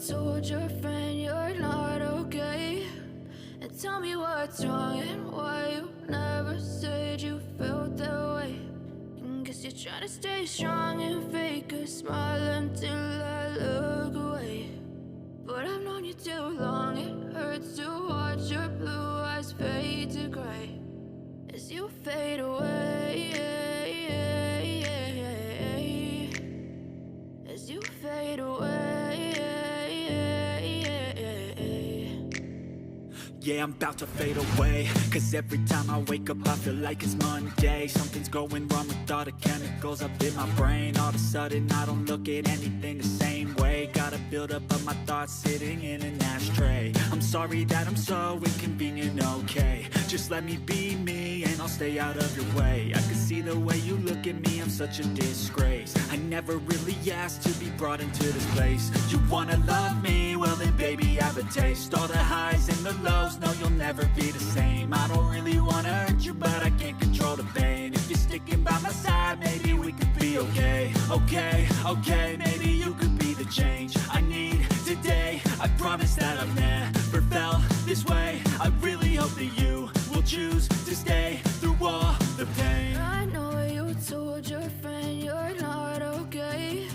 told your friend you're not okay? And tell me what's wrong and why you never said you felt that way. And guess you're trying to stay strong and fake a smile until I look away. But I've known you too long, it hurts to watch your blue eyes fade to gray as you fade away, as you fade away. Yeah, I'm about to fade away, cause every time I wake up I feel like it's Monday. Something's going wrong with all the chemicals up in my brain. All of a sudden I don't look at anything the same way. Got a buildup of my thoughts sitting in an ashtray. I'm sorry that I'm so inconvenient, okay? Just let me be me and I'll stay out of your way. I can see the way you look at me, I'm such a disgrace. I never really asked to be brought into this place. You wanna love me? Well then baby I have a taste. All the highs and the lows, no you'll never be the same. I don't really wanna hurt you but I can't control the pain. If you're sticking by my side maybe we could be okay. Okay, maybe you could be the change I need today. I promise that I've never felt this way. I really hope that you will choose to stay through all the pain. I know you told your friend you're not okay.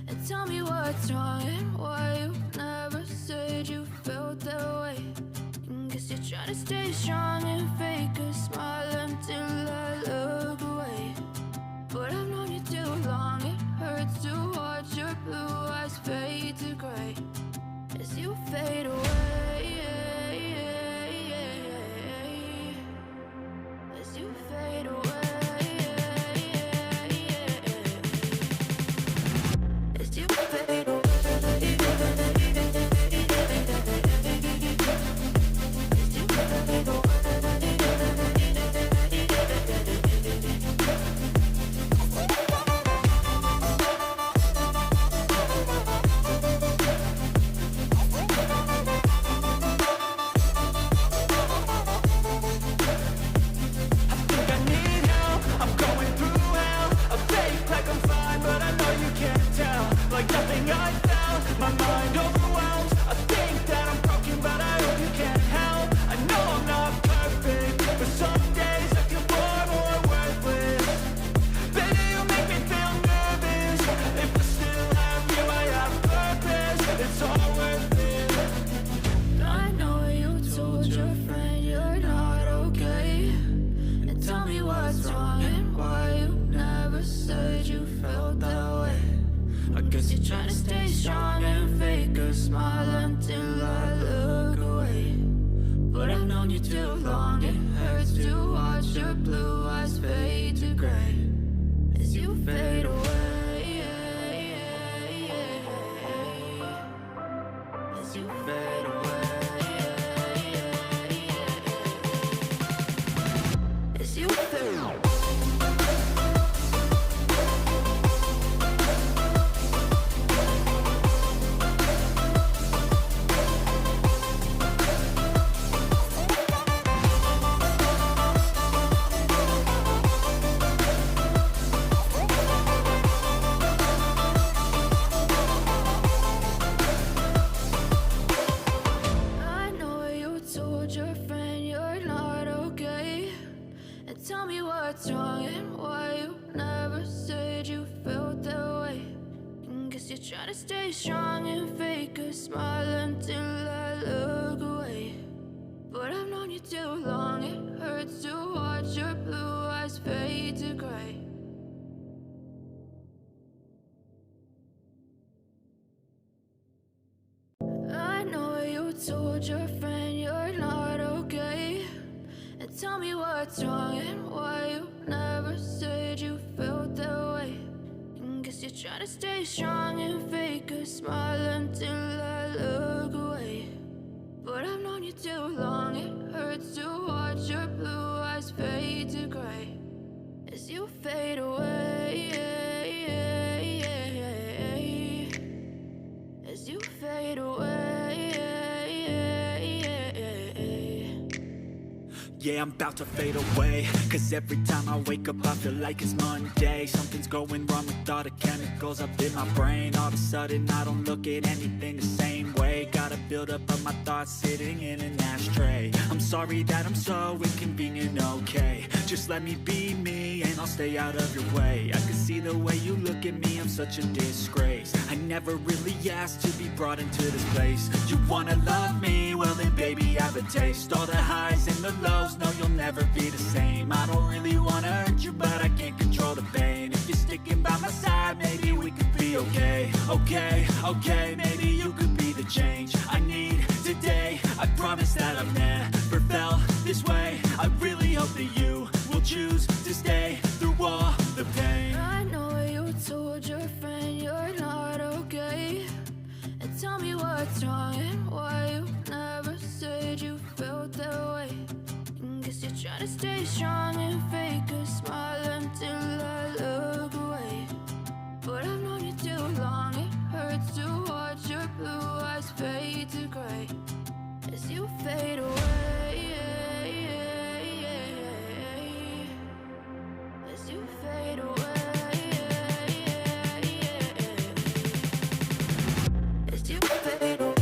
And tell me what's wrong and why you never said you felt that way. And guess you're trying to stay strong and fake a smile until I look away. But I've known you too long, it hurts to watch your blue eyes fade to gray as you fade away, as you fade away, as you fade away. Told your friend you're not okay. And tell me what's wrong and why you never said you felt that way. And guess you're trying to stay strong and fake a smile until I look away. But I've known you too long, it hurts to watch your blue eyes fade to gray as you fade away, as you fade away. Yeah, I'm about to fade away. Cause every time I wake up I feel like it's Monday. Something's going wrong with all the chemicals up in my brain. All of a sudden I don't look at anything the same way. Gotta build up of my thoughts sitting in an ashtray. I'm sorry that I'm so inconvenient, okay. Just let me be me and I'll stay out of your way. I can see the way you look at me, I'm such a disgrace. I never really asked to be brought into this place. You wanna love me? Well then baby have a taste. All the highs and the lows, no you'll never be the same. I don't really wanna hurt you but I can't control the pain. If you're sticking by my side maybe we could be okay. Okay, maybe you could be the change I need today. I promise that I've never felt this way. I really hope that you will choose to stay through all the pain. I know you told your friend you're not okay, and tell me what's wrong and why you never said you felt that way. Guess you're trying to stay strong and fake a smile until I look away. But I've known you too long, it hurts to watch your blue eyes fade to gray as you fade away. As you fade away. As you fade away.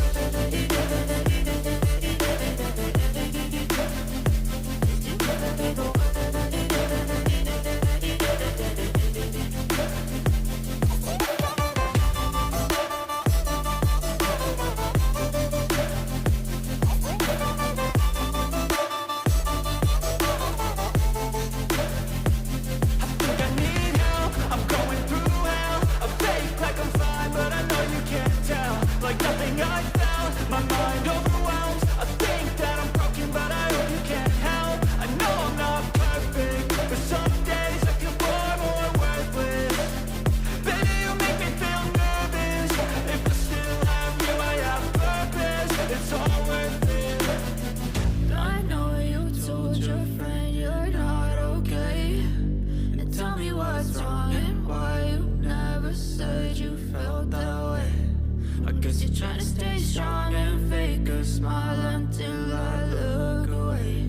Trying to stay strong and fake a smile until I look away.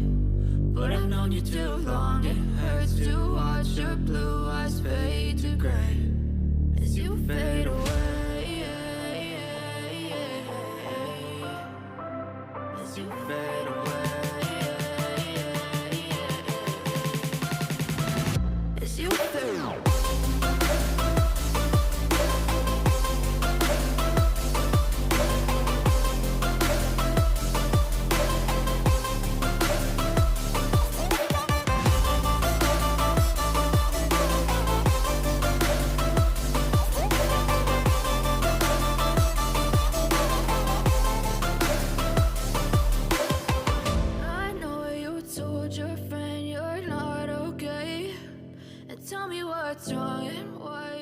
But I've known you too long, it hurts to watch your blue eyes fade to gray as you fade away. As you fade away. As you fade away. Your friend you're not okay, and tell me what's wrong and why